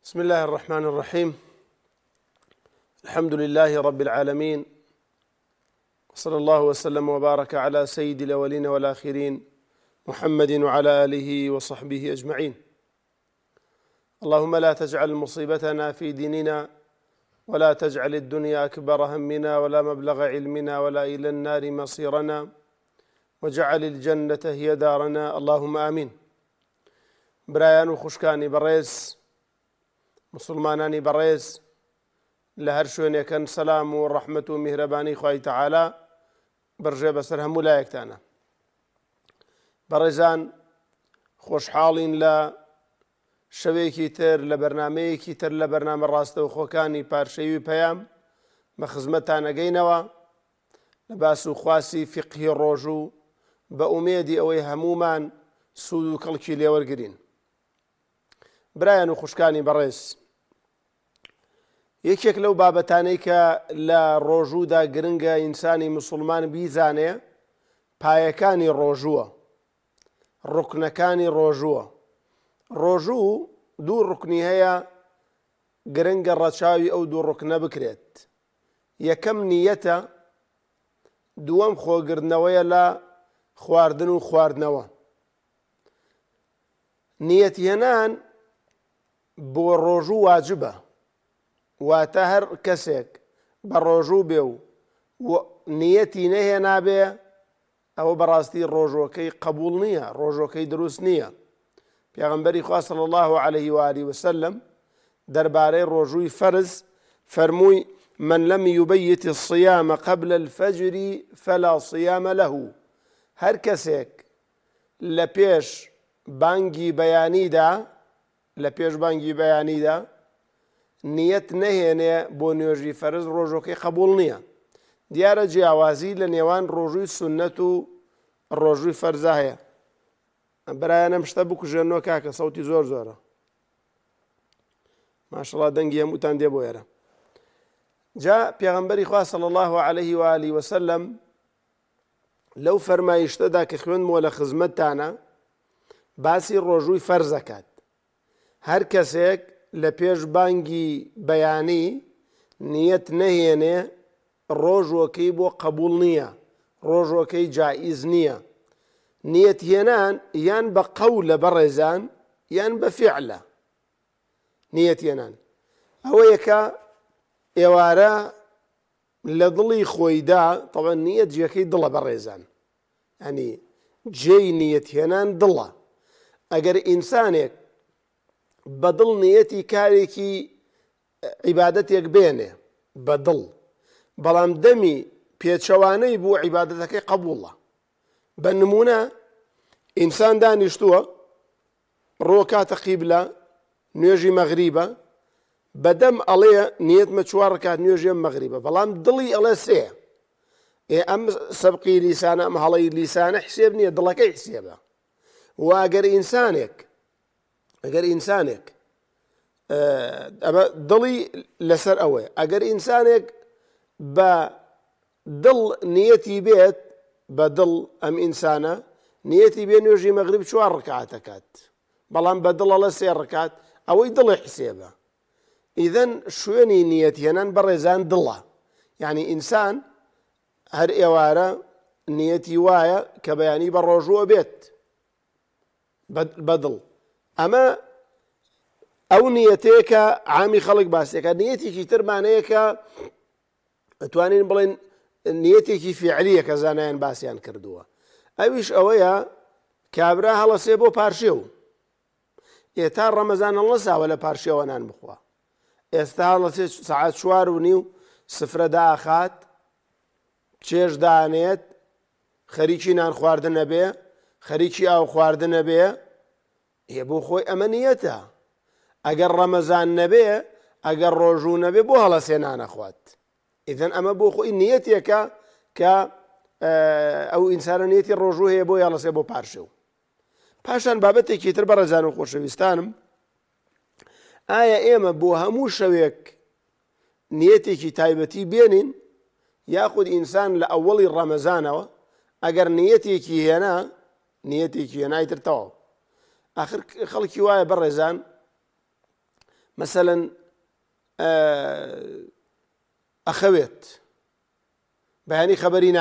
بسم الله الرحمن الرحيم. الحمد لله رب العالمين، وصلى الله وسلم وبارك على سيد الأولين والآخرين محمد وعلى آله وصحبه أجمعين. اللهم لا تجعل مصيبتنا في ديننا، ولا تجعل الدنيا أكبر همنا ولا مبلغ علمنا ولا إلى النار مصيرنا، وجعل الجنة هي دارنا، اللهم آمين. برایان و خوشکانی بەڕێز، مسلمانانی بەڕێز لە هەر شوێنێکن، سەلام و ڕەحمەت و میهرەبانی خوای تەعالا بەڕژێ بەسەر هەموو لایەکتانە. بەڕێزان، خۆشحاڵین لە شەوێکی تر لە بەرنامەیەکی تر لە بەرنامە ڕاستەوخۆکانی پارشەوی پەیام بە خزمەتتان ئەگەینەوە لە باس و خواسی فیقهی ڕۆژوو بە ئومێدی ئەوەی هەموومان سوود و کەڵکی لێوەرگرین. برایان و خوشکانی بەڕێز، یەکێک لەو بابەتانەی کە لە ڕۆژوودا گرنگە ئینسانی مسلمان بیزانێ پایەکانی ڕۆژووە، ڕوکنەکانی ڕۆژووە. ڕۆژوو دوو ڕوکنی هەیە، گرنگە ڕەچاوی ئەو دوو ڕوکنە بکرێت. یەکەم نیەتە، دووەم خۆگرتنەوەیە لە خواردن و خواردنەوە. نیەتهێنان بۆ ڕۆژوو واجبە، واتە هەر کەسێک بە ڕۆژوو بێ و نیەتی نەهێنابێ ئەوە بەڕاستی ڕۆژۆکەی قبول نییە، ڕۆژۆکەی دروست نییە. پێغەمبەری خوا صلی الله عليه وآله وسلم دەربارەی ڕۆژووی فەرز فەرمووی: من لم يبيت الصيام قبل الفجر فلا صيام له. هەر کەسێک لە پێش بانگی بەیانیدا نیەت نەهێنێ بۆ نوێژی فەرز، ڕۆژۆکەی قبول نییە. دیارە جیاوازی لە نێوان ڕۆژووی سونەت و ڕۆژووی فەرزە هەیە. برایانم شتە بکوژێنەوە کاکە، سەوتی زۆر زۆرە. ماشەڵڵا دەنگی هەمووتان دێ بۆ ئێرە. جا پێغەمبەری خوا صلی الله عليه وآله وسلم لەو فەرمایشتەدا کە خوێندمەوە لە خزمەتتانە باسی ڕۆژووی فەرز دەکات. هەر کەسێک لە پێش بانگی بەیانی نیەت نەهێنێ ڕۆژۆکەی بۆ قبول نییە، ڕۆژۆکەی جائیز نییە. نیەت هێنان یان بە قەولە بەڕێزان یان بە فیعلە. نیەت هێنان ئەوە یەکە، ئێوارە لە دڵی خۆیدا، تەڵەن نیەت جێکەی دڵە بەڕێزان، ینی جێی نیەت هێنان دڵە. ئەگەر ئینسانێک بەدڵ نیەتی کارێکی عیبادەتێک بێنێ بەدڵ، بەڵام دەمی پێچەوانەی بۆ عیبادەتەکەی قبوڵە. بە نمونە ئینسان دانیشتووە ڕۆ کاتە قیبلە، نوێژی مەغریبە، بەدەم ئەڵێ نیەتمە 4 ڕەکات نوێژی مەغریبە، بەڵام دڵی ئەڵێ 3. ئەم سەبقی لیسانە، ئەم هەڵەی لیسانە حسێب نییە، دڵەکەی حسێبە. و ئەگەر ئینسانێک ئەمە دڵی لەسەر ئەوەیە، ئەگەر ئینسانێک بە دڵ نیەتی بێت، بە دڵ ئەم ئینسانە نیەتی بێ نوێژی مەغریب 4 ڕەکات دەکات، بەڵام بە دڵ ئەڵێ 3 ڕەکات، ئەوەی دڵی حسێبە. ئیدەن شوێنی نیەت هێنان بەڕێزان دڵە. یعنی ئینسان هەر ئێوارە نیەتی وایە کە بەیانی بە ڕۆژووە بێت بەدڵ. ئەمە ئەو نیەتەیە کە عامی خەڵک باسێکە. نیەتێکی ترمانەیە کە ئەتوانین بڵێن نیەتێکی فیعلیە کە زانایان باسییان کردووە. ئەویش ئەوەیە کابرا هەڵەسێ بۆ پارشێو. ئێتا ڕەمەزان هەڵەساوە لە پارشێوە نان بخوا، ئێستا هەڵەسێ سەعات 4:30 داخات، چێژ دانێت، خەریکی نان خواردنە بێ، خەریکی ئاو خواردنە بێ، بۆ خۆی ئەمە نیەتە. ئەگەر ڕەمەزان نەبێ، ئەگەر ڕۆژوو نەبێ، بۆ هەڵەسێ نانەخوات. ئیدەن ئەمە بۆ خۆی نیەتێکە کە ئەو ئینسانە نیەتی ڕۆژوو هەیە بۆ هەڵەسێ بۆ پارشێو. پاشان بابەتێکی تر بەڕێزان و خۆشەویستانم، ئایا ئێمە بۆ هەموو شەوێک نیەتێکی تایبەتی بێنین، یاخود ئینسان لە ئەوەڵی ڕەمەزانەوە ئەگەر نیەتێکی هێنایتر تەواو. آخر خەڵکی وایە بەڕێزان مثلا ئەخەوێت بەیانی خەبەری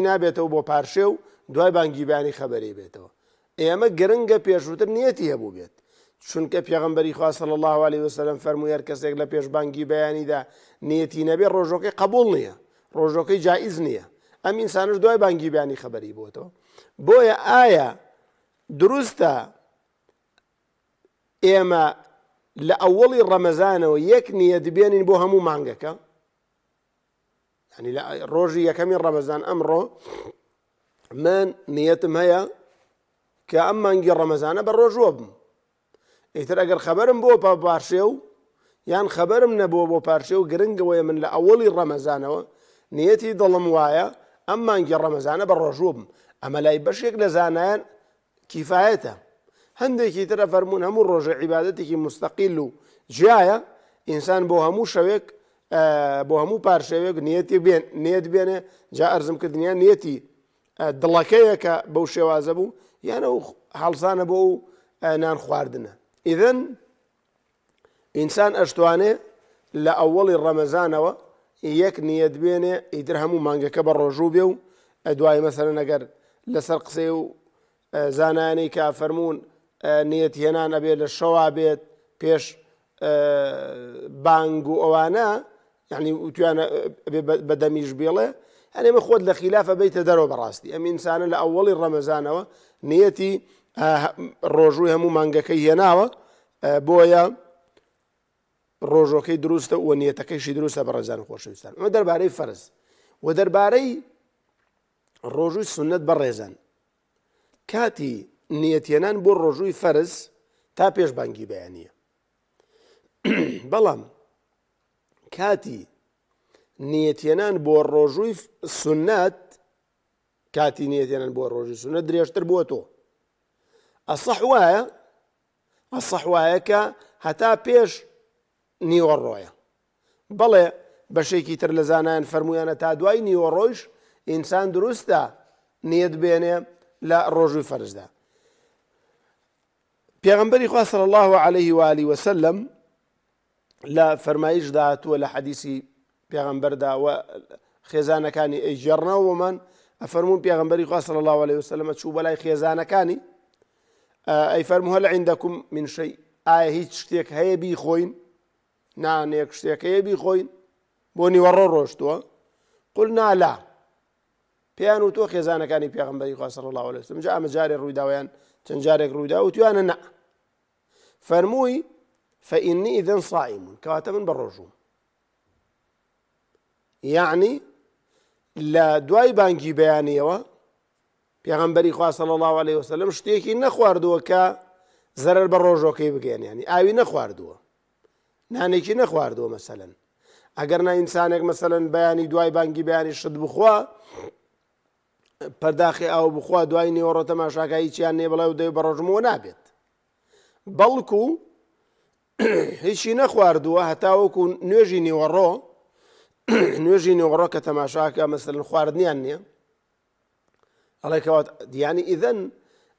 نابێتەوە بۆ پارشێ و دوای بانگی بەیانی خەبەری بێتەوە. ئێمە گرنگە پێشووتر نیەتی هەبوو بێت، چونکە پێغەمبەری خوا صلی الله علیه وسلم فەرمووی هەر کەسێک لە پێش بانگی بەیانیدا نیەتی نەبێت ڕۆژەکەی قبوڵ نییە، ڕۆژەکەی جائیز نییە. ئەم ئینسانش دوای بانگی بەیانی خەبەری بووەتەوە. بۆیە ئایا دروستە ئێمە لە ئەوڵی ڕەمەزانەوە یەک نیەت بێنین بۆ هەموو مانگەکە؟ ینی لە ڕۆژی یەکەمی ڕەمەزان ئەمڕۆ من نیەتم هەیە کە ئەم مانگی ڕەمەزانە بە ڕۆژوە بم. ئیتر ئەگەر خەبەرم بۆ پاشێ و یان خەبەرم نەبووە بۆ پارشێ و گرنگەوەیە من لە ئەوڵی ڕەمەزانەوە نیەتی دڵم وایە ئەم مانگی ڕەمەزانە بە ڕۆژوە بم. ئەمە لای بەشێک لە زانایان کیفایەتە. هەندێکی ترە فەرموون هەموو ڕۆژە عیبادەتێکی مستەقیل و جیایە، ئینسان بۆ هەموو شەوێک بۆ هەموو پارشەوێک نیەت بێنێ. جا ئەرزم کردنیە نیەتی دڵەکەیە کە بەو شێوازە بوو یانە و هەڵسانە بۆ و نان خواردنە. ئیدەن ئینسان ئەشتوانێ لە ئەوڵی ڕەمەزانەوە یەک نیەت بێنێ، ئیتر هەموو مانگەکە بە ڕۆژوو بێ و دوای مەسەلەن ئەگەر لەسەر قسەی و زانانەی کە فەرموون نیەت هێنان ئەبێ لە شەوا بێت پێش بانگ و ئەوانە، یعنی توانە بەدەمیش بێڵێ، هەنێ ئێمە خۆت لە خلافە بیتە دەرەوە بەڕاستی. ئەم ئینسانە لە ئەوڵی ڕەمەزانەوە نیەتی ڕۆژووی هەموو مانگەکەی هێناوە، بۆیە ڕۆژەکەی دروستە و نیەتەکەیشی دروستە بە ڕێزان خۆشەویستان. ئەمە دەربارەی فەرز و دەربارەی ڕۆژووی سونەت بە ڕێزان. کاتی نیەتێنان بۆ ڕۆژووی فەرز تا پێش بانگی بەیانیە، بەڵام کاتی نیەتێنان بۆ ڕۆژووی سونەت، کاتی نیەتێنان بۆ ڕۆژووی سونەت درێژتر بووە تۆ. ئەسەح وایە کە هەتا پێش نیوەڕۆیە. بەڵێ بەشێکی تر لە زانایان فەرموویانە تا دوای نیوەڕۆیش ئینسان دروستە نیەت بێنێ لە ڕۆژووی فەرزدا. پێغەمبەری خوا صلی الله علیه و آله وسلم لە فەرمایشدا هاتووە لە حەدیسی پێغەمبەردا و خێزانەکانی ئەیجێڕنەوە بۆمان، ئەفەرموون پێغەمبەری خوا صلی الله علیه وسلم چوو بەلای خێزانەکانی ئەیفەرموو هەل عندەکم من شەی، ئایا هیچ شتێک هەیە بیخۆین؟ نانێک شتێک هەیە بیخۆین بۆ نیوەڕۆ ڕۆژتووە؟ قولنا لا. پێیان وتۆ خێزانەکانی پێغەمبەری خوا صلی الله علیه وسلم، جا ئەمە جارێ ڕوویداوەیان چەند جارێک ڕوویدا و تویانە نا. فەرمووی فإني إذن صائم، کەواتە من بە ڕۆژووم. یعنی لە دوای بانگی بەیانیەوە پێغەمبەری خوا صلی الله علیه وسلم شتێکی نەخواردووە کە زەرەر بە ڕۆژۆکەی بگەێن، یعنی ئاوی نەخواردووە، نانێکی نەخواردووە. مەسەلەن ئەگەر نا ئینسانێک مەسەلەن بەیانی دوای بانگی بەیانی شت بخوا، پەرداخی ئاو بخوا، دوای نیوەڕۆ تەماشاکە هیچیان نێ بڵێ و دەی بە ڕۆژمەوە نابێت، بەڵکو هیچی نەخواردووە هەتا وەکو نوێژی نیوەڕۆ کە تەماشاکە مەسەلەن خواردنیان نییە. ئەڵێ کەوات دیانی ئیدەن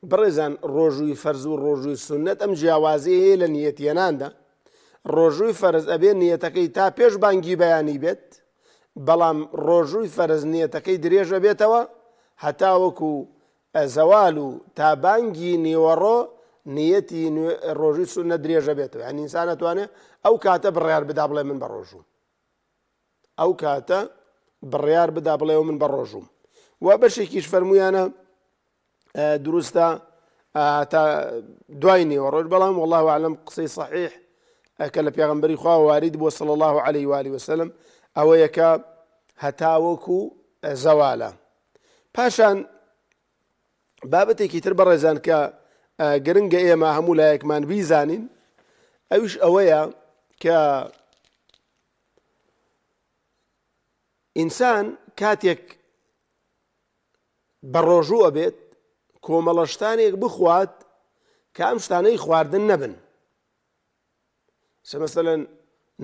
بڕێزان ڕۆژووی فەرز و ڕۆژووی سونەت ئەم جیاوازی هەیە لە نیەتێناندا. ڕۆژووی فەرز ئەبێ نیەتەکەی تا پێش بانگی بەیانی بێت، بەڵام ڕۆژووی فەرز نیەتەکەی درێژە بێتەوە هەتا وەکو زەوال و تا بانگی نیوەڕۆ نیەتی ڕۆژووی سونەت درێژە بێتەوە. یعنی ئینسان ئەتوانێت ئەو کاتە بڕیار بدا بڵێ من بە ڕۆژووم، ئەو کاتە بڕیار بدا بڵێ من بە ڕۆژووم. و بەشێکیش فەرموویانە دروستە تا دوای نیوەڕۆژ، بەڵام والله ئەعلەم قسەی صەحیح کە لە پێغەمبەری خوا وارد بووە صلی الله علیه و آله وسلم ئەوەیە کە هەتا وەکو زەوالە. پاشان بابەتێکی تر بەڕێزان کە گرنگە ئێمە هەموو لایەکمان بیزانین، ئەویش ئەوەیە کە ئینسان کاتێک بە ڕۆژوو ئەبێت کۆمەڵە شتانێک بخوات کە ئەم شتانەی خواردن نەبن. مەسەلەن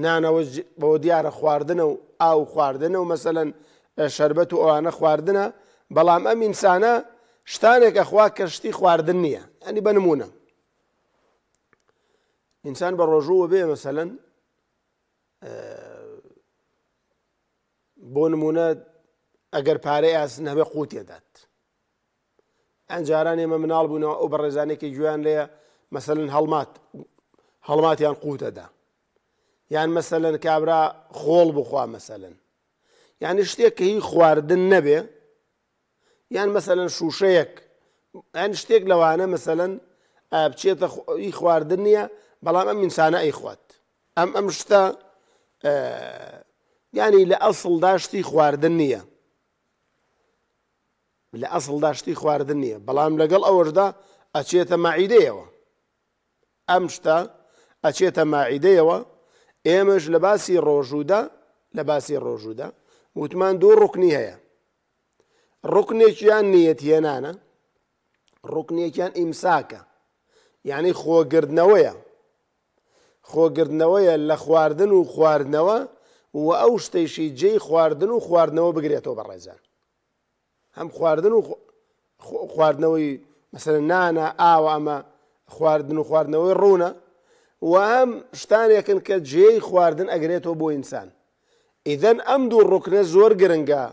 نانەوە بەوە دیارە خواردنە و ئاو خواردنە و مەسەلەن شەربەت و ئەوانە خواردنە، بەڵام ئەم ئینسانە شتانێک ئەخوا کە شتی خواردن نییە. ئەنی بە نمونە ئینسان بە ڕۆژووە بێ مەسەلەن بۆ نمونە ئەگەر پارەی ئاسن هەبێ قووت دێدات. ئەم جاران ئێمە مناڵ بوونەوە ئەو بەڕێزانێکی گوێیان لێیە مەسەلەن هەڵماتیان قووتەدا، یان مەسەلەن کابرا خۆڵ بخوا مەسەلەن، یعنی شتێک کە هی خواردن نەبێ، یان مەسەلەن شوشەیەک، یان شتێک لەوانە مەسەلەن بچێتە هی خواردن نییە، بەڵام ئەم ئینسانە ئەیخوات. ئەم شتە یعنی لە ئەسڵدا شتی خواردن نییە، لە ئەسڵدا شتی خواردن نییە، بەڵام لەگەڵ ئەوەشدا ئەچێتە مەعیدەیەوە. ئەم شتە ئەچێتە مەعیدەیەوە. ئێمەش لە باسی ڕۆژوودا وتمان دوو ڕوکنی هەیە. ڕوکنێکیان نیەتهێنانە، ڕوکنێکیان ئیمساکە، یعنی خۆگرتنەوەیە لە خواردن و خواردنەوە، و ئەو شتەیشی جێی خواردن و خواردنەوە بگرێتەوە بەڕێزان. هەم خواردن و خواردنەوەی مەسەلەن نانە، ئاوە، ئەمە خواردن و خواردنەوەی ڕوونە، و هەم شتانێکن کە جێی خواردن ئەگرێتەوە بۆ ئینسان. ئیدەن ئەم دوو ڕوکنە زۆر گرنگە.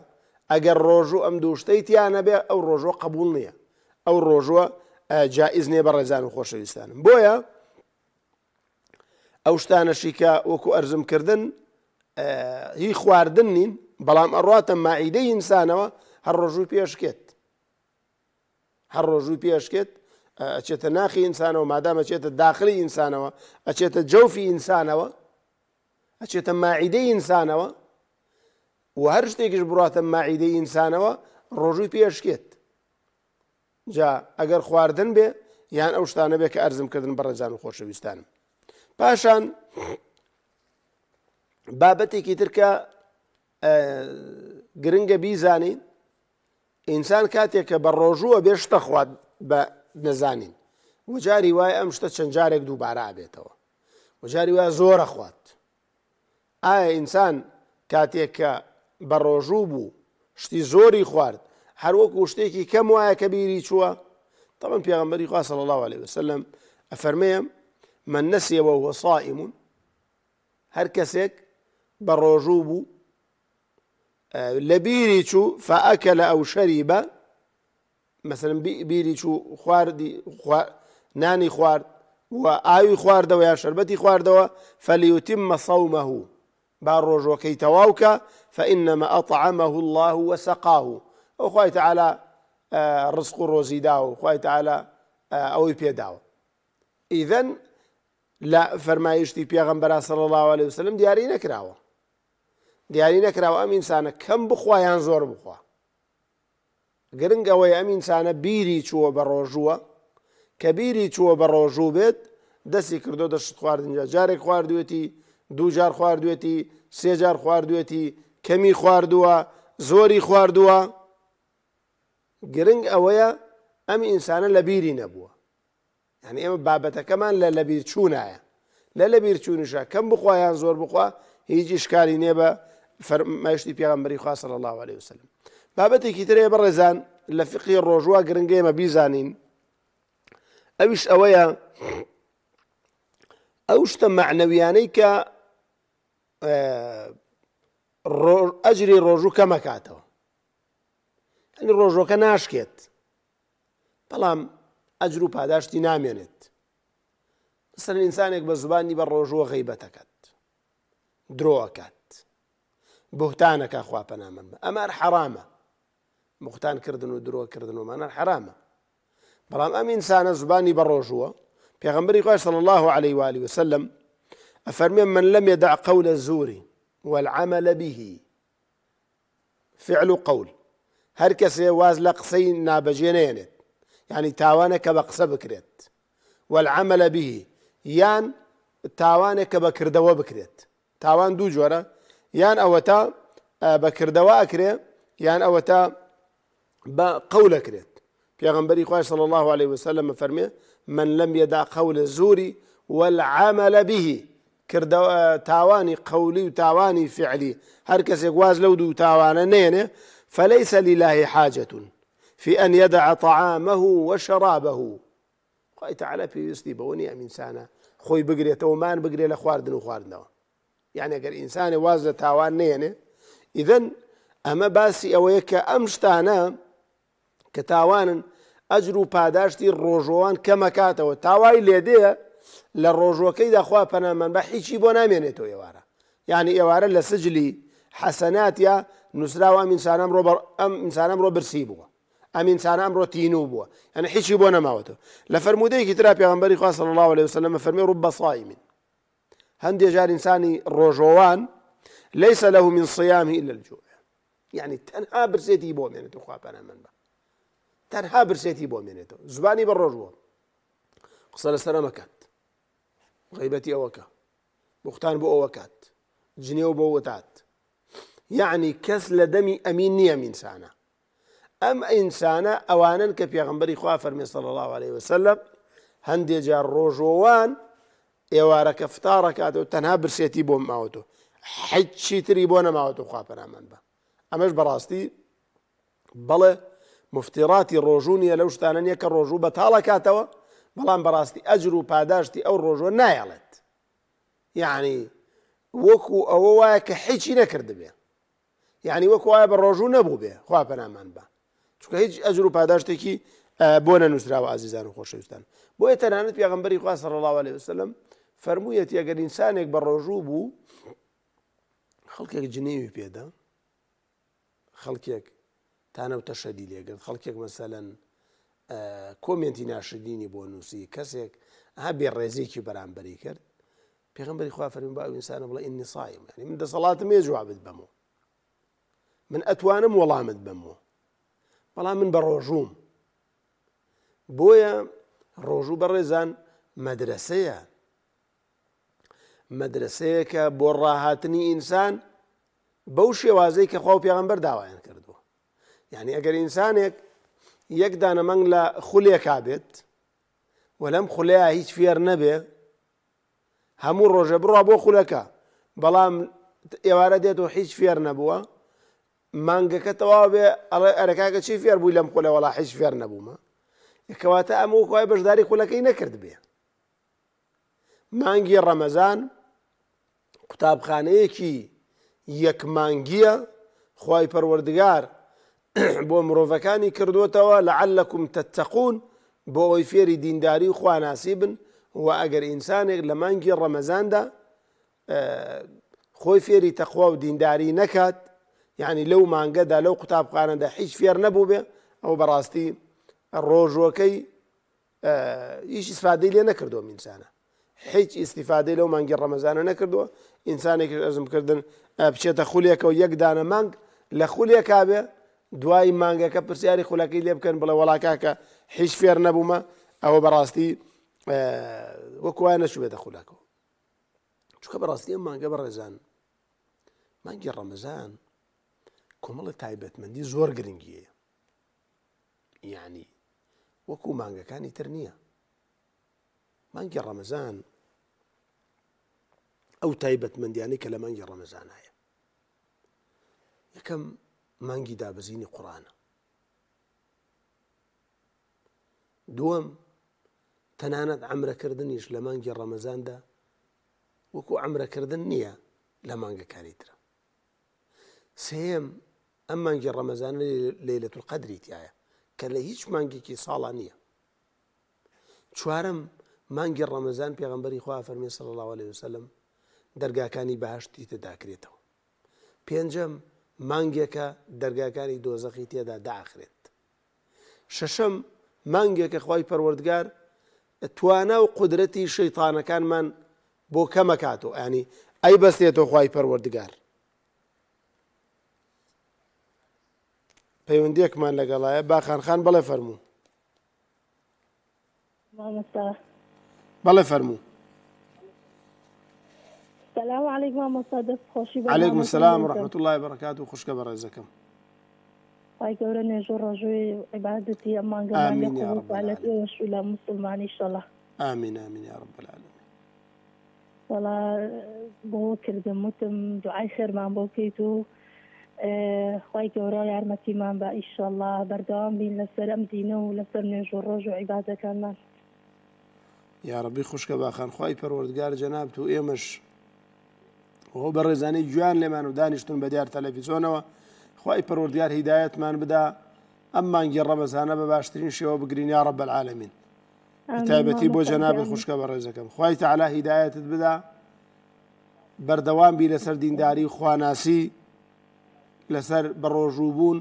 ئەگەر ڕۆژوو ئەم دوو شتەی تیانە بێ، ئەو ڕۆژوە قبول نییە، ئەو ڕۆژوە جائز نییە بەڕێزان و خۆشەویستانم. بۆیە ئەو شتانەشی کە وەکو ئەرزم کردن هی خواردن نین، بەڵام ئەڕاتە مەعیدەی ئینسانەوە، هەر ڕۆژووی پێشکێت ئەچێتە ناخی ئینسانەوە، مادام ئەچێتە داخلی ئینسانەوە، ئەچێتە جەوفی ئینسانەوە، ئەچێتە مەعیدەی ئینسانەوە، و هەر شتێکیش بڕاتە مەعیدەی ئینسانەوە ڕۆژووی پێشکێت. جا ئەگەر خواردن بێ یان ئەو شتانە بێ کە ئەرزم کردن بەڕێزان و خۆشەویستانم. پاشان بابەتێکی تر کە گرنگە بیزانین، ئینسان کاتێک کە بە ڕۆژووە بێ شتە خوات بە نەزانین، وجاری وایە ئەم شتە چەند جارێک دووبارە ئابێتەوە، وجاری وایە زۆرە خوات. ئایا ئینسان کاتێک کە بە ڕۆژوو بوو شتی زۆری خوارد، هەروەکو شتێکی کەم وایە کە بیری چووە؟ طبعا پێغەمبەری خوا صلی الله عليه وسلم ئەفەرمێ من نسي وهو صائم، هەر کەسێک بە ڕۆژوو بوو لە بیری چوو فەئەکەلە ئەو شەریبە، مەسەلەن بیری چوو نانی خوارد و ئاوی خواردەوە یا شەربەتی خواردەوە، فەلیوتیممە صەومەهو، با ڕۆژوەکەی تەواوکە، فإنما أطعمه الله وسقاه، ئەو خوای تەعالا ڕزق و ڕۆزی داوە، خوای تەعالا ئەوەی پێداوە. ئیذەن لە فەرمایشتی پێغەمبەر صلی الله عليه وسلم دیاری نەکراوە ئەم ئینسانە کەم بخوا یان زۆر بخوا. گرنگ ئەوەیە ئەم ئینسانە بیری چووە بە ڕۆژووە، کە بیری چووە بە ڕۆژوو بێت، دەستی کردو دەشت خواردنجا، جارێک خواردوێتی، دوو جار خواردوێتی، سێ جار خواردوێتی، کەمی خواردووە، زۆری خواردووە، گرنگ ئەوەیە ئەم ئینسانە لە بیری نەبووە. یعنی ئێمە بابەتەکەمان لە لەبیر چوونایە، لە لەبیر چوونشە کەم بخوا یان زۆر بخوا هیچ ئیشکالی نییە بە فەرمایشتی پێغەمبەری خوا صلی الله عليه وسلم. بابەتێکی ترەیە بەڕێزان لە فقی ڕۆژوە گرنگە ئێمە بیزانین، ئەویش ئەوەیە ئەو شتە معنەویانەی کە ئەجری ڕۆژوو کەمەکاتەوە، یعنی ڕۆژوەکە ناشکێت، بەڵام ئەجر و پاداشتی نامێنێت. مەسەلەن ئینسانێک بە زبانی بە ڕۆژوە غەیبەتەکەت، درۆەکات، بوهتانەکە، خوا پەنامە بە، ئەمە حەرامە، بوهتانکردن و درۆکردن ومانە حەرامە. بەڵام ئەم ئینسانە زبانی بە ڕۆژووە، پێغەمبەری خوا صلی الله عليه وآله وسلم ئەفەرمێ من لم يدع قول الزور والعمل به، فعل و قول، هەر کەسێ واز لە قسەی نابەجێ نێنێت، یعنی تاوانێک کە بە قسە بکرێت، والعمل به، یان تاوانێک کە بە کردەوە بکرێت. تاوان دوو جۆرە، یان ئەوەتە بە کردەوە ئەکرێ، یان ئەوەتە بە قەول ئەکرێت. پێغەمبەری خوا صلی الله عليه وسلم فەرمێ من لم يدع قول الزور والعمل به، تاوانی قولی و تاوانی فعلی، هەر کەسێک واز لەو دوو تاوانە نێنێ، فليس لله حاجة في أن يدع طعامه وشرابه. خوای تعالی پێویستی بەوە نییە ئەم ئینسانە خۆی بگرێتەوەمان بگرێت لە خواردن و خواردنەوە. یعنی ئەگەر ئینسانی واز لە تاوان نێنێ، ئیدەن ئەمە باسی ئەوەیە کە ئەم شتانە کە تاوانن ئەجر و پاداشتی ڕۆژۆوان کەمەکاتەوە، تاوای لێدەیە لە ڕۆژوەکەی داخوا پەنامان بە هیچی بۆ نامێنێتەوە ئێوارە. یعنی ئێوارە لە سجلی حەسەنات یا نووسراوە ئەم ئینسانە ئەمڕۆ برسی بووە، ئەم ئینسانە ئەمڕۆ تینوو بووە، یعنی هیچی بۆ نەماوەتەوە. لە فەرموودەیەکی ترا پێغەمبەری خوا صلی الله عليه وسلم فەرمێ ڕب صائم، هەندێک جار ئینسانی ڕۆژۆوان ليس له من صيامه إلا الجوع، يعني تەنها برسێتی بۆ مێنێتەوە، خوا پەنامان بە تەنها برسێتی بۆ مێنێتەوە، زبانی بە ڕۆژوە قسە لەسەر ئەمەکات، غیبەتی ئەوەکە، بوختان بۆ ئەوەکات، جنێو بۆ وتات، یعنی کەس لە دەمی ئەمین نییە ئینسانە. ئەم ئینسانە ئەوانن کە پێغەمبەری خوا فەرمێ صلی الله عليه وسلم هەندێک جار ڕۆژۆوان ئێوارەکە فتارەکاتەوە تەنها برسێتی بۆ ماوەتەوە، هیچی تری بۆ نەماوەتەوە، خوا پەنامان بە. ئەمەش بەڕاستی بەڵێ مفتیڕاتی ڕۆژوو نیە، لەو شتانە نیە کە ڕۆژوو بەتاڵەکاتەوە، بەڵام بەڕاستی ئەجر و پاداشتی ئەو ڕۆژوە نایەڵێت. یعنی وەکو ئەوە وایە کە هیچی نەکردبێ، یعنی وەکو وایە بە ڕۆژوو نەبوو بێ، خوا پەنامان بە، چونکە هیچ ئەجر و پاداشتێکی بۆ نەنووسراوە. عەزیزان و خۆشەویستان، بۆیە تەنانەت پێغەمبەری خوا صلی الله عليه وسلم فەرموویەتی ئەگەر ئینسانێک بە ڕۆژوو بوو، خەڵکێک جنێوی پێدا، خەڵکێک تانەوتە شەدی لێگرت، خەڵکێک مەسەلەن کۆمێنتی ناشرینی بۆ نووسی، کەسێک بێڕێزێکی بەرامبەری کرد، پێغەمبەری خوا فەرمووی بە ئەو ئینسانە بڵێ ئینی صائم، یعنی من دەسەڵاتم هەیە جوابت بەمەوە، من ئەتوانم وەڵامت بەمەوە، بەڵام من بە ڕۆژووم. بۆیە ڕۆژوو بەڕێزان مەدرسەیە، مەدرسەیەکە بۆ ڕاهاتنی ئینسان بەو شێوازەی کە خوا و پێغەمبەر داوایان کردووە. یعنی ئەگەر ئینسانێک یەک دانە مەنگ لە خولێکا بێت و لەم خولەیە هیچ فێر نەبێ، هەموو ڕۆژە بڕوا بۆ خولەکە، بەڵام ئێوارە دێتەوە هیچ فێر نەبووە، مانگەکە تەواو بێ ئەڵێ ئەرە کاکە چی فێر بووی لەم خولە، وەڵا هیچ فێر نەبوومە، کەواتە ئەمە وەکوای بەشداری خولەکەی نەکرد بێ. مانگی ڕەمەزان قوتابخانەیەکی یەک مانگیە خوای پەروەردگار بۆ مرۆڤەکانی کردوتەوە لەعەلەکم تەتەقون، بۆ ئەوەی فێری دینداری و خواناسی بن. و ئەگەر ئینسانێک لە مانگی ڕەمەزاندا خۆی فێری تەقوا و دینداری نەکات، یعنی لەو مانگەدا لەو قوتابخانەدا هیچ فێر نەبوو بێ، ئەو بەڕاستی ڕۆژوەکەی هیچ ئیسفادەی لێ نەکردووە، ئینسانە هیچ ئیسیفادەی لەو مانگی ڕەمەزانە نەکردووە. ئینسانێکی ئەزمکردن بچێتە خولێکەوە یەک دانە مانگ لە خولێکا بێ، دوای مانگەکە پرسیاری خولەکەی لێ بکەن بڵێ وەڵا کاکە هیچ فێر نەبوومە، ئەوە بەڕاستی وەکو وایە نەچووبێتە خولەکەوە. چونکە بەڕاستی ئەم مانگە بەڕێزان، مانگی ڕەمەزان کۆمەڵی تایبەتمەندی زۆر گرنگیە، یعنی وەکو مانگەکانی تر نییە. مانگی ڕەمەزان ئەو تایبەتمەندیانەی کە لە مانگی ڕەمەزان هەیە، یەکەم مانگی دابەزینی قورئانە، دووەم تەنانەت عەمرەکردنیش لە مانگی ڕەمەزاندا وەکو عەمرەکردن نییە لە مانگەکانی ترە، سێیەم ئەم مانگی ڕەمەزان لەیلەتول قەدری تایە کە لە هیچ مانگێکی ساڵا نییە، چوارەم مانگی ڕەمەزان پێغەمبەری خوا فەرمێ صلی الله عليه وسلم دەرگاکانی بەهەشتی تێداکرێتەوە، پێنجەم مانگێکە دەرگاکانی دۆزەخی تێدا داخرێت، شەشەم مانگێکە خوای پەروەردگار توانا و قودرەتی شەیتانەکانمان بۆ کەمەکاتەوە، ینی ئەی بەستێتەوە خوای پەروەردگار. پەیوەندیەکمان لەگەڵایە باخان خان بەڵێ فەرموو. بەڵێ فەرموو. السلام عليكم مامۆستا، دەست خۆشی. عەلەیکم السەلام وڕەحمەتوڵڵاهی وبەرەکاتوه. خوشکە بەڕێزەکەم. خی گەورە نێژۆ ڕۆژوی عیبادەتی ئەم مانگەمان لە قوبوڵ ئێوەش و لە موسڵمانی ئینشەڵڵا. ئامین ئامین یا رب العالمین. وەڵا بۆ کردم وتم دوعای خێرمان بۆ بکەیت و خی گەورە یارمەتیمان بە ئینشەڵڵا بەردەوام بین لەسەر ئەم دینە و لەسەر نێژۆ ڕۆژ و عیبادەکانمان. یا ڕەبی خوشکە باخان خوای پەروەردگار جەناب و ئێمەش وهو بەڕێزانەی گویان لێمان و دانیشتون بە دیار تەلەڤیزۆنەوە خوای پەروەردگار هیدایەتمان بدا ئەم مانگی ڕەمەزانە بە باشترین شێوە بگرین یا ڕەب العالەمین. تایبەتی بۆ جەنابی خوشکە بەڕێزەکەم خوای تەعالا هیدایەتت بدا بەردەوام بی لەسەر دینداری و خواناسی لەسەر بەڕۆژوو بوون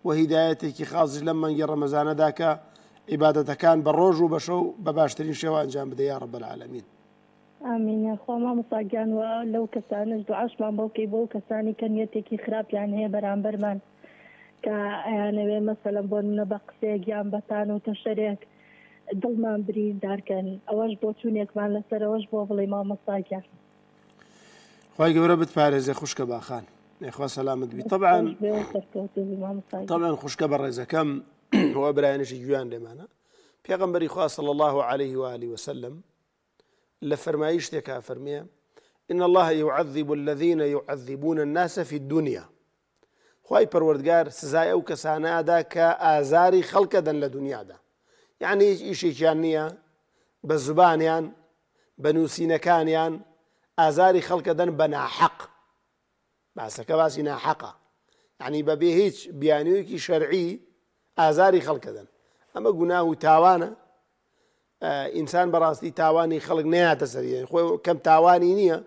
و هیدایەتێکی خاصش لەم مانگی ڕەمەزانەدا کە عیبادەتەکان بە ڕۆژ و بەشە و بە باشترین شێوە ئەنجام بدە یا ڕەب العالەمین. ئامین. خوا مامۆستاگیان و لەو کەسانش دوعاشمان بۆ بکەی بۆ کەسانی کە نیەتێکی خراپیان هەیە بەرامبەرمان کە ئەیانەوێ مەسەلەن بۆ منە بە قسەیەک یان بەتان و تەشەرێک دڵمان بریندارکەن ئەوەش بۆ چوونێکمان لەسەر ئەوەش بۆ بڵێ مامۆستاگیان. خوای گەورە بتپارێزێ خوشکە باخان نێخوا سەلامت بی. طبعا خوشکە بەڕێزەکەم هو برایانشی گویان لێمانە پێغەمبەری خوا صلی الله عليه وآله وسلم لفرمايش تكا فرمية إن الله يعذب الذين يعذبون الناس في الدنيا. خواهي پروردگار سزای او کسانه دا که آزاری خلق دن لدنیا دا يعني ایشی کانیه بزبانیان بنوسینکانیان آزاری خلق دن بناحق باسکه باسی ناحقه يعني ببه هیچ بیانیوی که شرعی آزاری خلق دن اما گناه و تاوانه ئینسان بەڕاستی تاوانی خەڵک نەیاتە سەری خۆی کەم تاوانی نییە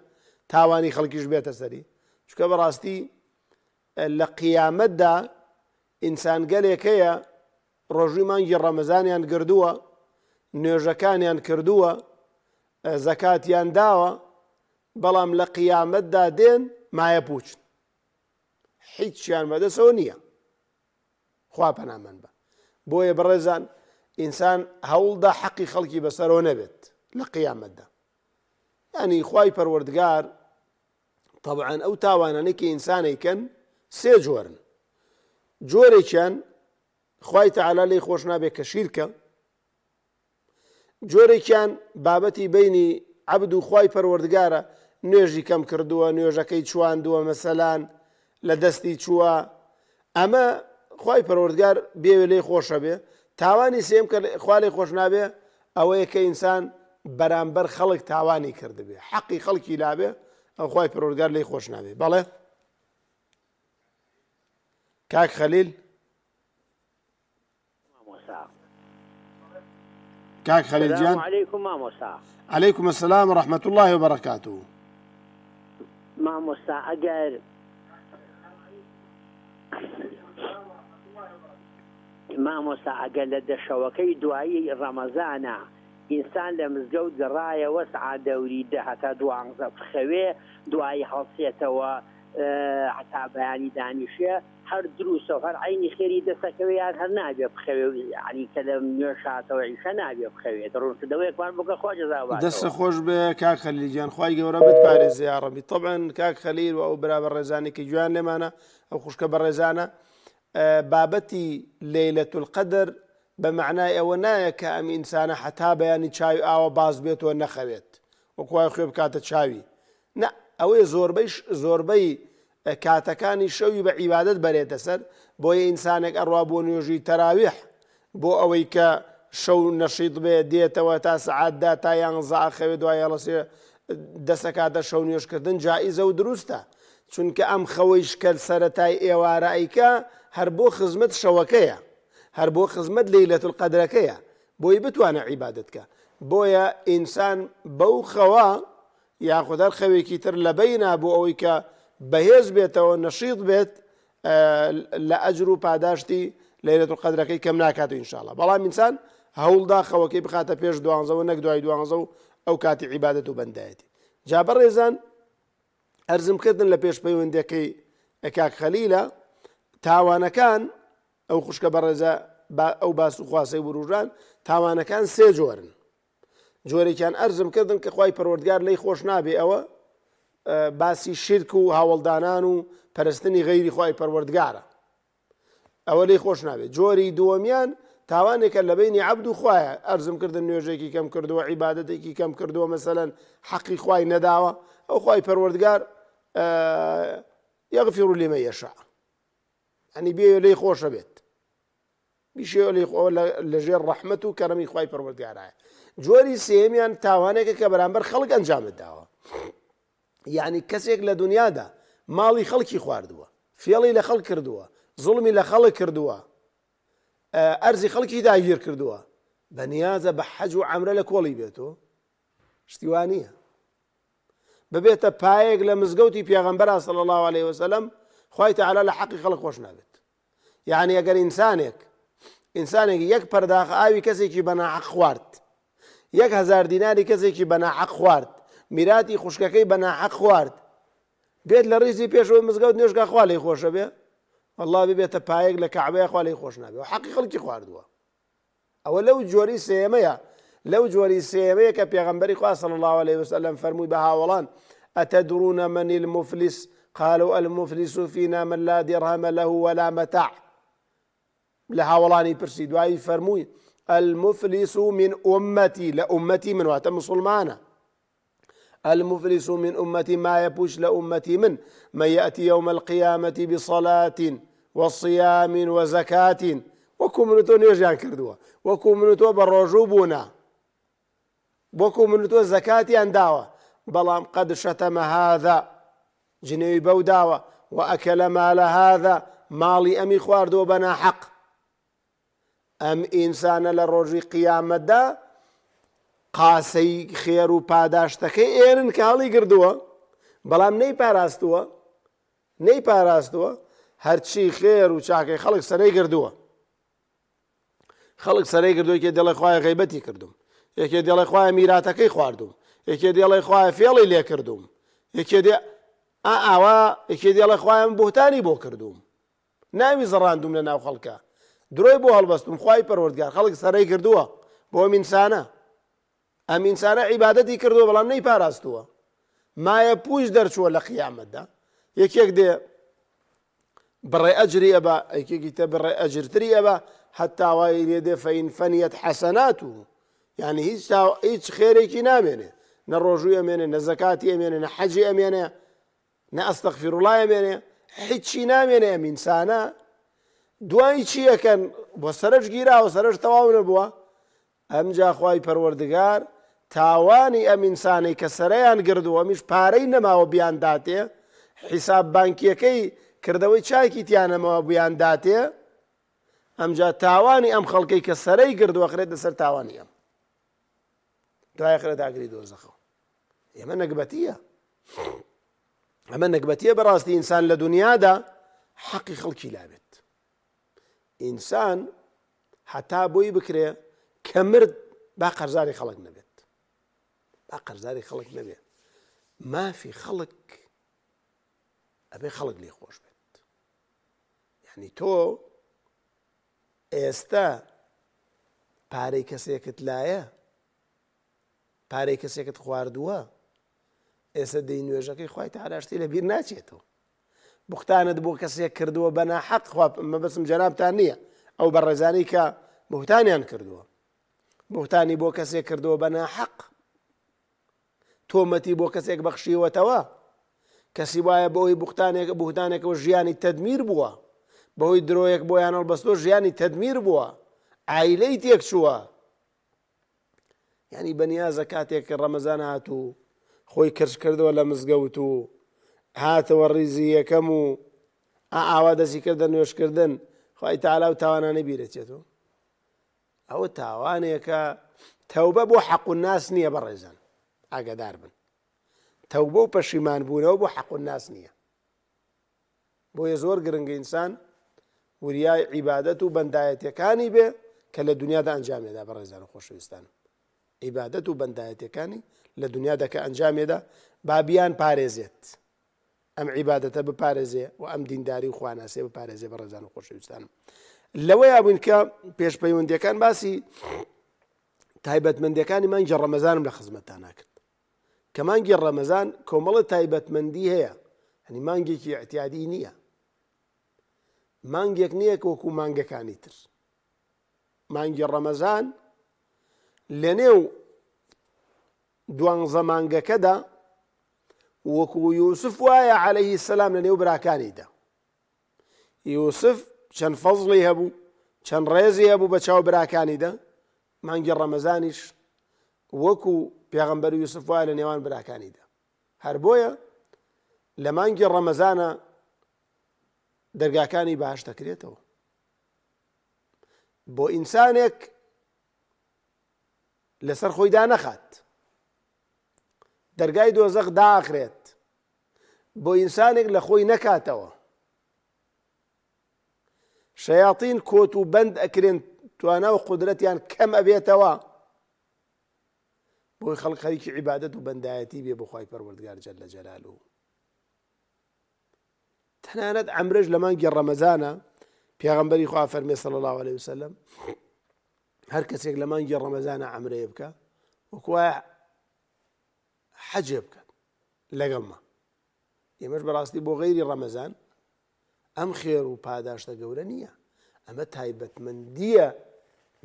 تاوانی خەڵکیش بێتە سەری چونکە بەڕاستی لە قیامەتدا ئینسان گەلێک هەیە ڕۆژووی مانگی ڕەمەزانیان کردووە نوێژەکانیان کردووە زەکاتیان داوە بەڵام لە قیامەتدا دێن مایە پوچن هیچیان بەدەستەوە نییە خوا پەنامان بە بۆیە بەڕێزان ئینسان هەوڵدا حەقی خەڵکی بەسەرەوە نەبێت لە قیامەتدا یعنی خوای پەروەردگار طبعا ئەو تاوانانەی کە ئینسانێکن سێ جۆرن جۆرێکیان خوای تەعالا لێی خۆش نابێت کە شیرکە جۆرێکیان بابەتی بینی عەبد و خوای پەروەردگارە نوێژی کەم کردووە نوێژەکەی چواندووە مەسەلان لە دەستی چووە ئەمە خوای پەروەردگار بێوێ لێی خۆشە بێ تاوانی سێم کە خوا لێی خۆش نابێ ئەوەیە کە ئینسان بەرامبەر خەڵک تاوانی کردبێ حەقی خەڵکی لابێ ئەو خوای پەروەردگار لێی خۆش نابێ. بەڵێ کاک خەلیل کاک خەلیل جان عليكم مامۆستا. عليكم السلام ورحمة الله وبركاته. مامۆستا ئەگەر مامۆستا ئەگەر لە دەشەوەکەی دوایی ڕەمەزانە ئینسان لە مزگەوت گەڕایەوە سەعات دەوری دە هەتا دوانزە بخەوێ دوایی هەڵسێتەوە هەتا بەیانی دانیشێ هەر دروستە هەر عینی خێری دەستەکەوێ یان هەر نابێ بخەوێ ینی کە لە نوێ شاتەوە عیشە نابێ بخەوێت ڕوونکردەوەیەکمان بکە خوا جەزاوات دەستە خۆش بێ کاک خەلیل جان خوای گەورە بتپارێزێ یا ڕەبی. طبعا کاک خەلیل و ئەو برا بەڕێزانی کە گویان لێمانە ئەو خوشکە بەڕێزانە بابەتی لەیلەت القەدر بە معنای ئەوە نایە کە ئەم ئینسانە حەتا بەیانی چاوی ئاوە باز بێتەوە نەخەوێت وەکو وای خوێ بکاتە چاوی نە ئەوەی زۆربەی کاتەکانی شەوی بە عیبادەت بەرێتە سەر بۆیە ئینسانێک ئەڕوا بۆ نوێژی تەراویح بۆ ئەوەی کە شەو نەشیط بێ دێتەوە تا سەعاتدا تا یانزە ئاخەوێ دوای هەڵەسێ دەسەکاتە شەو نوێژکردن جائیزە و دروستە چونکە ئەم خەوەی شکل سەرەتای ئێوارە ئەیکا هەر بۆ خزمەت شەوەکەیە هەر بۆ خزمەت لەیلەت القەدرەکەیە بۆی بتوانە عیبادەت کە بۆیە ئینسان بەو خەوە یاخود هەر خەوێکی تر لە بەینا بۆ ئەوەی کە بەهێز بێتەوە نەشیط بێت لە ئەجر و پاداشتی لەیلەت القەدرەکەی کەم ناکاتەوە ئینشاءڵڵا بەڵام ئینسان هەوڵدا خەوەکەی بخاتە پێش دوانزەوە نەک دوای دوانزە و ئەو کاتی عیبادەت و بەندایەتی. جا بەڕێزان ئەرزمکردن لە پێش پەیوەندیەکەی کاک خەلیلە تاوانەکان ئەو خوشکە بەڕێزە ئەو باس و خواسەی وروژان تاوانەکان سێ جۆرن جۆرێکیان ئەرزم کردن کە خوای پەروەردگار لێی خۆش نابێ ئەوە باسی شرک و هاوڵدانان و پەرستنی غەیری خوای پەروەردگارە ئەوە لێی خۆش نابێت. جۆری دووەمیان تاوانێکە لە بینی عەبد و خوایە ئەرزم کردن نوێژێکی کەم کردووە عیبادەتێکی کەم کردووە مەسەلەن حەقی خوای نەداوە ئەو خوای پەروەردگار یەغفیڕ لیمەن یەشاء ینی بێ لێی خۆشە بێت بیشێ لەژێر ڕەحمەت و کەرەمی خوای پەروەردگارایە. جۆری سێمیان تاوانێکە کە بەرامبەر خەڵک ئەنجامت داوە، یعنی کەسێک لە دنیادا ماڵی خەڵکی خواردووە، فێڵی لە خەڵک کردووە، زوڵمی لە خەڵک کردووە، ئەرزی خەڵکی داگیر کردووە، بەنیازە بە حەج و عەمرە لە کۆڵی بێتەوە، شتیوانیە ببێتە پایەک لە مزگەوتی پێغەمبەر صلی الله عليه وسلم، خوای تەعالی لە حەقی خەڵک خۆش نابێت. یعنی ئەگەر ئینسانێک یەک پەرداخ ئاوی کەسێکی بەناحەق خوارد، 1000 دیناری کەسێکی بەناحەق خوارد، میراتی خوشکەکەی بەناحەق خوارد، بێت لە ڕیزی پێشەوەی مزگەوت نوێژگا خوا لێی خۆشە بێ، والله ببێتە پایەک لە کەعبەیە خوا لێی خۆش نابێ و حەقی خەڵکی خواردووە. ئەوە لەو جۆری سێمەیە کە پێغەمبەری خوا صلی الله عليه وسلم فەرمووی بە هاوڵان: ئەتەدرون من المفلس؟ قالوا المفلس فينا من لا درهم له ولا متاع. لە هاوڵانی پرسی، دوایی فەرمووی: المفلس من أمتي، لأمتي من واتە مسلمانە. المفلس من أمتي ما يبوش لأمتي من يأتي يوم القيامة بصلاة وصيام وزكاة. وەکو من تۆ نوێژیان کردووە، وەکو من تۆ بە ڕۆژوو بوونا، وەکو من تۆ زەکاتیان داوە، بەڵام قەد شەتەمە هذا، جنێوی بەو داوە، وەئەکەلە مالە هذا، ماڵی ئەمی خواردووە بە ناحەق. ئەم ئینسانە لە ڕۆژی قیامەتدا قاسەی خێر و پاداشتەکەی ئێرن کە هەڵی گردووە، بەڵام نەیپاراستووە، هەرچی خێر و چاکەی خەڵک سەرەی گردووە. خەڵک سەرەی گردووە، یەکێ دەڵێ خوایە غەیبەتی کردوم، یەکێ دەڵێ خوایە میراتەکەی خواردوم، یەکێ دەڵێ خوایە فێڵی لێ کردوم، یەکێ دەڵێ خوایە من بوهتانی بۆ کردوم، ناوی زەڕاندوم لە ناو خەڵکە، درۆی بۆ هەڵبەستم، خوای پەروەردگار خەڵک سەرەی کردووە بۆ ئەم ئینسانە. ئەم ئینسانە عیبادەتی کردووە بەڵام نەیپاراستووە، مایە پوش دەرچووە لە قیامەتدا. یەکێک دێ بڕێ ئەجری ئەبا، یەکێکی تە بڕێ ئەجرتری ئەبا، حتا وای لێ دێ فەئین فەنیەت حەسەناتو، یعنی هیچ خێرێکی نامێنێ، نە ڕۆژووی ئەمێنێ، نە زەکاتی ئەمێنێ، نە حەجی ئەمێنێ، نە ئەستەغفیرڵڵا ئەمێنێ، هیچی نامێنێ. ئەم ئینسانە دوای چی ئەکەن؟ بۆ سەرش گیراوە، سەرش تەواو نەبووە. ئەمجا خوای پەروەردگار تاوانی ئەم ئینسانەی کە سەرەیان گردووە، ئەمیش پارەی نەماوە بیان داتێ، حیساب بانکیەکەی کردەوەی چاکی تیان نەماوە بیان داتێ، ئەمجا تاوانی ئەم خەڵکەی کە سەرەی گردووە خرێتە سەر تاوانی ئەم، دوای خرێت ئاگری دۆزەخەوە. ئێمە نەکبەتیە بەڕاستی ئینسان لە دنیادا حەقی خەڵکی لابێت. ئینسان حتا بۆی بکرێ کە مرد با قەرزاری خەڵک نەبێت، مافی خەڵک ئەبێ خەڵک لێ خۆش بێت. یعنی تۆ ئێستا پارەی کەسێکت لایە، پارەی کەسێکت خواردووە، ئێستا دەی نوێژەکەی خوای تەعالی لەبیر ناچێتەوە، بوختانت بۆ کەسێک کردووە بە ناحەق، مەبەستم جەنابتان نییە، ئەو بەڕێزانەی کە بوختانیان کردووە، بوختانی بۆ کەسێک کردووە بە ناحەق، تۆمەتی بۆ کەسێک بەخشیوەتەوە، کەسی وایە بەهۆی بوختانێکەوە ژیانی تەدمیر بووە، بەهۆی درۆیەک بۆیان هەڵبەستۆ ژیانی تەدمیر بووە، عایلەی تێک چووە. یعنی بەنیازە کاتێک کە ڕەمەزان هاتوو، خۆی کرش کردەوە لە مزگەوت و هاتەوە ڕیزی یەکەم و ئاوا دەستی کردە نوێشکردن، خوای تەعالی و تاوانانەی بیرەچێتەوە. ئەوە تاوانێکە تەوبە بۆ حەق الناس نییە بەڕێزان، ئاگادار بن. تەوبە و پەشیمان بوونەوە بۆ حەق الناس نییە. بۆیە زۆر گرنگە ئینسان وریای عیبادەت و بەندایەتیەکانی بێ کە لە دنیادا ئەنجامێدا. بەڕێزان و خۆشەویستانم، عیبادەت و بەندایەتیەکانی لە دنیادا کە ئەنجامێدا بابیان پارێزێت، ئەم عیبادەتە بپارێزێ و ئەم دینداری و خواناسێ بپارێزێ. بەڕێزان و خۆشەویستانم، لەوەیە بووین کە پێشپەیوەندیەکان باسی تایبەتمەندیەکانی مانگی ڕەمەزانم لە خزمەتتان ناکرد، کە مانگی ڕەمەزان کۆمەڵە تایبەتمەندی هەیە، هەنی مانگێکی ئەعتیادی نییە، مانگێک نییە کە وەکو مانگەکانی تر. مانگی ڕەمەزان لە نێو 12 مانگەکەدا وەکو یوسف وایە عەلەیهی سەلام لە نێو براکانیدا. یوسف چەند فەزڵی هەبوو، چەند ڕێزی هەبوو بە چاو براکانیدا مانگی ڕەمەزانیش وەکو پێغەمبەر یوسف وایە لە نێوان براکانیدا. هەر بۆیە لە مانگی ڕەمەزانە دەرگاکانی باش دەکرێتەوە. بۆ ئینسانێک لەسەر خۆی دانەخات، دەرگای دۆزەخ داخرێت، بۆ ئینسانێک لە خۆی نەکاتەوە. شەیاطین کۆت و بەند ئەکرێن، توانە و قودرەتیان کەم ئەبێتەوە بۆی خەڵک خەریکی عیبادەت و بەندایەتی بێ بۆ خوای پەروەردگار جەلە جەلالوه. تەنانەت عەمرەش لە مانگی ڕەمەزانە پێغەمبەری خوا فەرمێ صلی الله علیه وسلم هەر کەسێک لە مانگی ڕەمەزانە عەمرەیە بکە وەکو وایە حەجێ بکات لەگەڵما. ئێمەش بەڕاستی بۆ غەیری ڕەمەزان ئەم خێر و پاداشتە گەورە نییە، ئەمە تایبەتمەندیە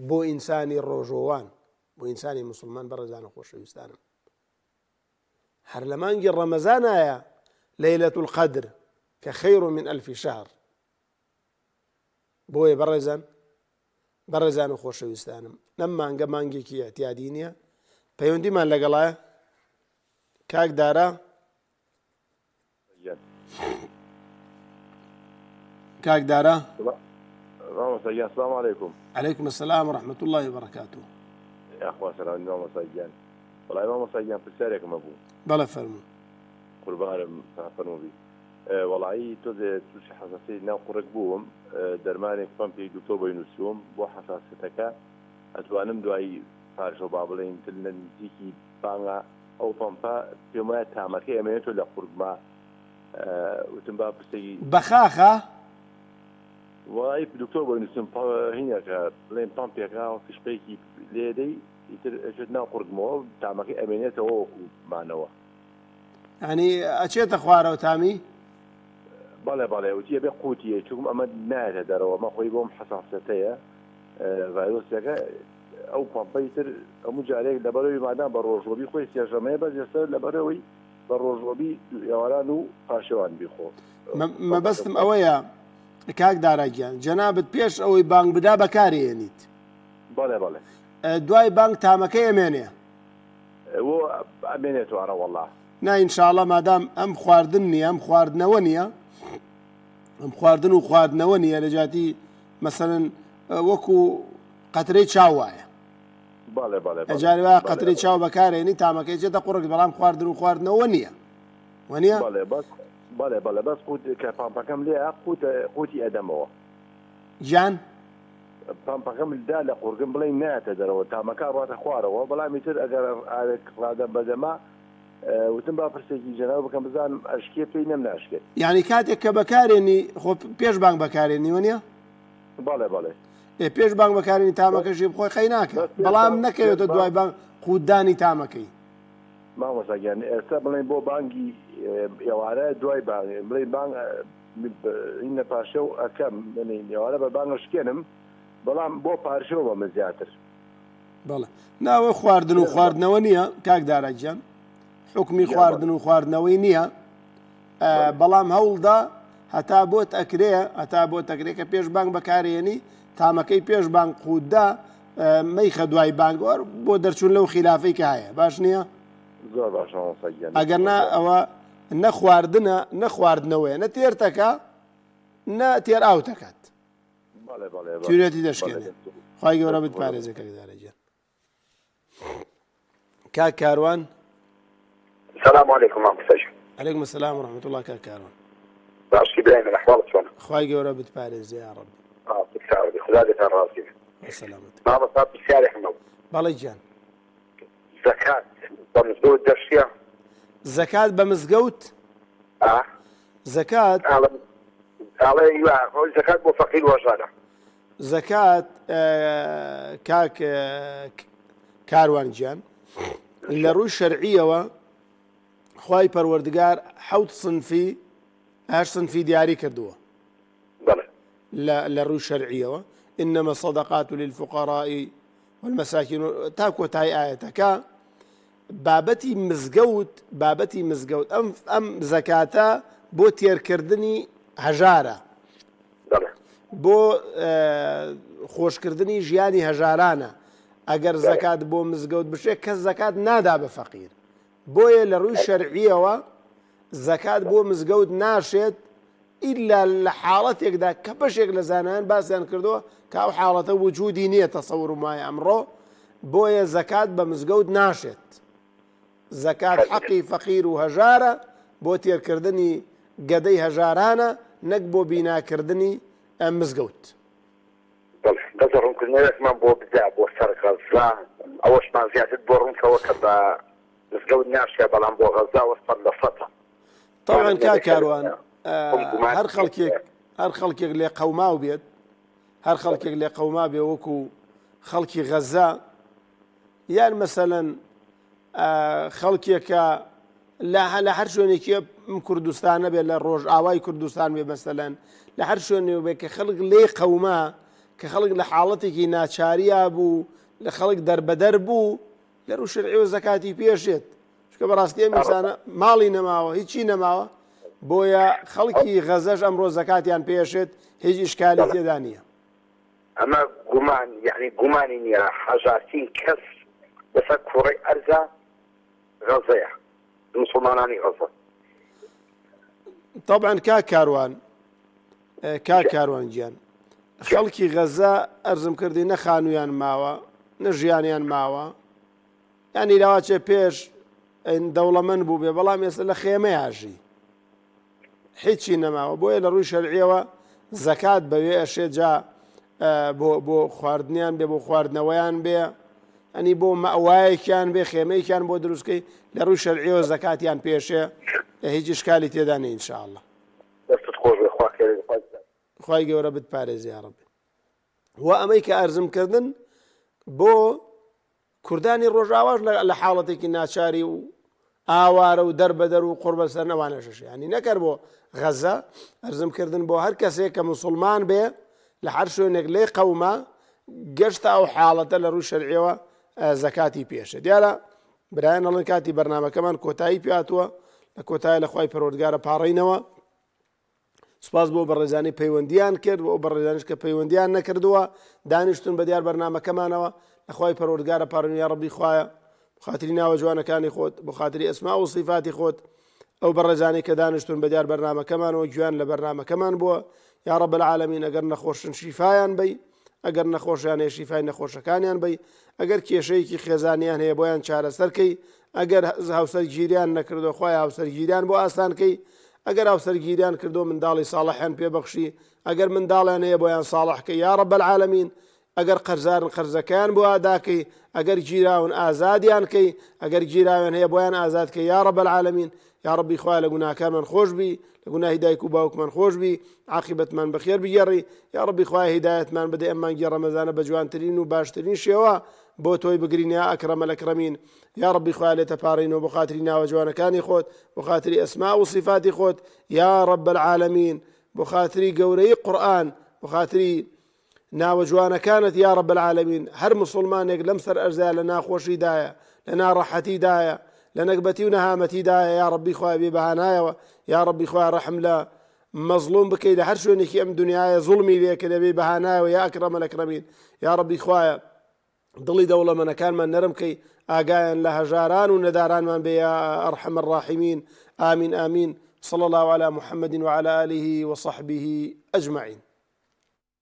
بۆ ئینسانی ڕۆژۆوان، بۆ ئینسانی موسڵمان. بەڕێزان و خۆشەویستانم، هەر لە مانگی ڕەمەزانایە لەیلەة القەدر کە خەیر من ئەلفی شەهر. بۆیە بەڕێزان و خۆشەویستانم، ئەم مانگە مانگێکی ئەتیادی نییە، پەیوەندیمان لەگەڵایە. کاک دارا، کاک دارا. السلام عليكم. عليكم السلام ورحمة الله وبركاته. يا أخوان سلام نوم مساجان. والله ما مساجان في السارق ما بو. بلا فرمو. قربان فرمو بي. والله توش حساسية ناو قرق بوهم درمانك بامبي دكتور بينوسيوم بو حساسيتك أتوانم دواي فارشو بابلين تلنا نزيكي بانا أو بامبا بيوما تعمكي أمينتو لقرق ما وتنبا بسي بخاخة. والله دكتور بينوسيوم هنا كلين بامبي كاو في شبيكي ليدي يترجدنا قرق مو تعمكي أمينتو معنوا. يعني أشيت أخواره وتامي؟ بله وتي به قوتيه چون اما نه درو ما خوي بوم حساسيتيه فيروسك او بامبيتر مجالك لبروي بعدين بروجوبي خوي سيجمه بس يصير لبروي بروجوبي يوالانو فاشوان بيخو ما بستم اويا كاك داراجان جنابت بيش اوي بانك بدا بكاري ينيت بله دواي بانك تامكي امانيه و امانيته انا والله نا ان شاء الله ما دام ام خواردني ام خواردنونيه ام خواردن و خواردنەوە لە جاتی مەسەلەن وەکو قەترەی چاوایە. ئەجاری وایە قەترەی چاو بەکارێنی تامەکەی چێتە قوڕک، بەڵام خواردن و خواردنەوە نییە. وانە؟ بەڵێ بەس کە پامپەکەم لێ قوتی ئەدەمەوە. گیان؟ پامپەکەم دا لە قورگم بڵێ نایەتە دەرەوە تامەکە ڕاتە خوارەوە، بەڵامی تر ئەگەر ئاوێک ڕادەم بەدەما وتم با پرسێکی جەناو بکەم بزانم ئەشکێ پێی نەم ناشکێت. یعنی کاتێک کە بەکارێنی خۆ پێش بانگ بەکارێنی وانە؟ بەڵێ پێش بانگ بەکارێنی تامەکەشی بخۆی خەی ناکات، بەڵام نەکەوێتە دوای بانگ قودانی تامەکەی. مامۆستاگیان ئێستا بڵێن بۆ بانگی ئێوارە دوای بانگ بڵێ بانگ هینە پاشە و ئەکەم ئێوارە بە بانگە شکێنم، بەڵام بۆ پارشەوە بەمە زیاتر. بەڵێ ناوە خواردن و خواردنەوە نییە کاک داراجیان، حکمی خواردن و خواردنەوەی نییە، بەڵام هەوڵدا هەتا بۆت ئەکرێ کە پێش بانگ بەکارێنی تامەکەی پێش بانگ قوددا مەیخە دوای بانگوار بۆ دەرچوون لەو خلافەی کە هەیە. باش نییە؟ زۆر باش. ئەگەر نا ئەوە نە خواردنە نە خواردنەوەیە، نە تێرتەکە نە تێر ئاوتەکات، تیورەتی دەشکێنێت. خوای گەورە بتپارێزە کاک داراجیان. کاک کاروان. السلام عليكم ورحمة الله. عليكم السلام ورحمة الله كاك كاروان. راسي باين الأحوال شلون؟ خواي قورا بتبارز يا رب. بتساعد خذادة راسي. السلامة. ما بصاب بالشارع حمو. بالجان. زكاة بمزقوت درشيا. زكاة بمزقوت؟ زكاة. على هو زكاة بو فقير وجانا. زكاة كاك كاروان جان. اللي روي شرعية خواي پروردگار حوت صنفي دياري كردوه. لا روي شرعية إنما الصدقات للفقراء والمساكين تاكو تاي آياتك بابتي مزقوت أم زكاة بو تير كردني هجارة بۆ خۆشکردنی ژیانی هەژارانە ئەگەر زەکات بۆ مزگەوت بشێت کەس زەکات نادا بە فەقیر بۆیە لە ڕووی شەرعیەوە زەکات بۆ مزگەوت ناشێت ئیلا لە حاڵەتێکدا کە بەشێک لە زانایان باسییان کردووە کە ئەو حاڵەتە وجودی نییە تەسەور ومایە ئەمڕۆ بۆیە زەکات بە مزگەوت ناشێت زەکات حەقی فەقیر و هەژارە بۆ تێرکردنی گەدەی هەژارانە نەک بۆ بیناکردنی مزگەوت بەزە ڕوونکردنەوەکمان بۆ بدا بۆ سەر غەزا ئەوەشمان زیاتر بۆ ڕوونکەوە کە بە مزگەوت ناشێ بەڵام بۆ غەزا وەسپەر لە سەدە طبعا کاروان هەر خەڵکێک لێ قەوماو بێت هەر خەڵکێک لێ قەوما بێ وەکو خەڵکی غەزا یان مەسەلەن خەڵکێکە لە هەر شوێنێکی کوردستانە بێت لە ڕۆژئاوای کوردستان بێ مەسەلەن لە هەر شوێنێ بێ کە خەڵک لێ قەوما کە خەڵک لە حاڵەتێکی ناچاریە بوو لە خەڵک دەربەدەر بوو لە ڕوو شەرعیەوە زەکاتی پێشێت چکە بەڕاستی ئەم ئینسانە ماڵی نەماوە هیچی نەماوە بۆیە خەڵکی غەزەش ئەمڕۆ زەکاتیان پێشێت هیچ ئیشکالی تێدا نییە ئەمە گومان یعنی گومانی نییە هەژارترین کەس لەسەر کوڕی ئەرزە غەزەیە مسلمانانی غەزە طبعا کاروان گیان خەڵکی غەزە ئەرزم کردی نە خانوویان ماوە نە ژیانیان ماوە ینی لاواچێ پێش دەوڵەمەند بوو بێ بەڵام ئێستا لە خێمەیاژی هیچی نەماوە بۆیە لە ڕووی شەرعیەوە زەکات بەوێ ئەشێ جا بۆ خواردنیان بێ بۆ خواردنەوەیان بێ ئەنی بۆ مەوایەکیان بێ خێمەیەکیان بۆ دروستکەی لە ڕووی شەرعیەوە زەکاتیان پێشێ هیچ شکالی تێدا نێ ئینشاءالله خوای گەورە بتپارێزی یا ڕەبی و ئەمەی کە ئەرزمکردن بۆ کوردانی ڕۆژاواش لە حاڵەتێکی ناچاری و ئاوارە و دەربەدەر و قوربەسەر نەوانەشەش ینی نەکرد بۆ غەزە ئەرزمکردن بۆ هەر کەسێک کە موسڵمان بێ لە هەر شوێنێک لێ قەومە گەشتە ئەو حاڵەتە لە ڕووی شەرعیەوە زەکاتی پێشێت دیارە برایان ئەڵێن کاتی بەرنامەکەمان کۆتایی پێهاتووە لە کۆتایی لە خوای پەروەردگارە پاڕینەوە سوپاس بۆ بەڕێزانی پەیوەندیان کرد و ئەو بەڕێزانیش کە پەیوەندیان نەکردووە دانیشتون بە دیار بەرنامەکەمانەوە لە خوای پەروەردگارە پاڕین یا ڕەبی خوایە بخاتری ناوە جوانەکانی خۆت بخاتری ئەسما و صیفاتی خۆت ئەو بەڕێزانی کە دانیشتون بە دیار بەرنامەکەمانەوە گویان لە بەرنامەکەمان بووە یا رب العالمین ئەگەر نەخۆشن شیفایان بی ئەگەر نەخۆشیان هەیە شیفای نەخۆشەکانیان بی ئەگەر کێشەیەکی خێزانیان هەیە بۆیان چارەسەرکەی ئەگەر هاوسەرگیریان نەکردو خۆی هاوسەرگیریان بۆ ئاسانکەی ئەگەر هاوسەرگیریان کردو منداڵی ساڵحیان پێبەخشی ئەگەر منداڵیان هەیە بۆیان ساڵحکەی یا رب العالمین ئەگەر قەرزارن قەرزەکەیان بۆ ئاداکەی ئەگەر گیراون ئازادیان کەی ئەگەر گیراویان هەیە بۆیان ئازادکەی یا رب العالمین یا ربی خوای لە گوناهکانمان خۆش بی لە گوناهی دایک و باوکمان خۆش بی عاقبەتمان بەخێر بگێڕی یا ربی خوای هیدایەتمان بدە ئەم مانگی ڕەمەزانە بە جوانترین و باشترین شێوە بۆ تۆی بگرین یا ئەکرەمە الأکرەمین یا ربی خوای لێتە پاڕینەوە بۆ خاتری ناوە جوانەکانی خۆت بۆ خاتری ئەسما و صیفاتی خۆت یا رب العالمین بۆ خاتری گەورەی قورئان بۆ خاتری ناوە جوانەکانت یا رب العالمین هەر مسلمانێک لەم سەر ئەرزایە لە ناخۆشیدایە لە ناڕەحەتیدایە لە نەکبەتی و نەهامەتیدایە یا ربی خوای بێ بەهانایەوە یا ربی خوای ڕەحم لە مەظلوم بکەی لە هەر شوێنێکی ئەم دنیاە زوڵمی لێکە دەبێ بەهانایەوە یا ئەکرەمە الأکرەمین یا ربی خوایە دڵی دەوڵەمەندەکانمان نەرم کەی ئاگایان لە هەژاران و نەدارانمان بێ یا ئەرحەم الراحمین آمین آمین صلى الله على محمد وعلى آله وصحبه أجمعين.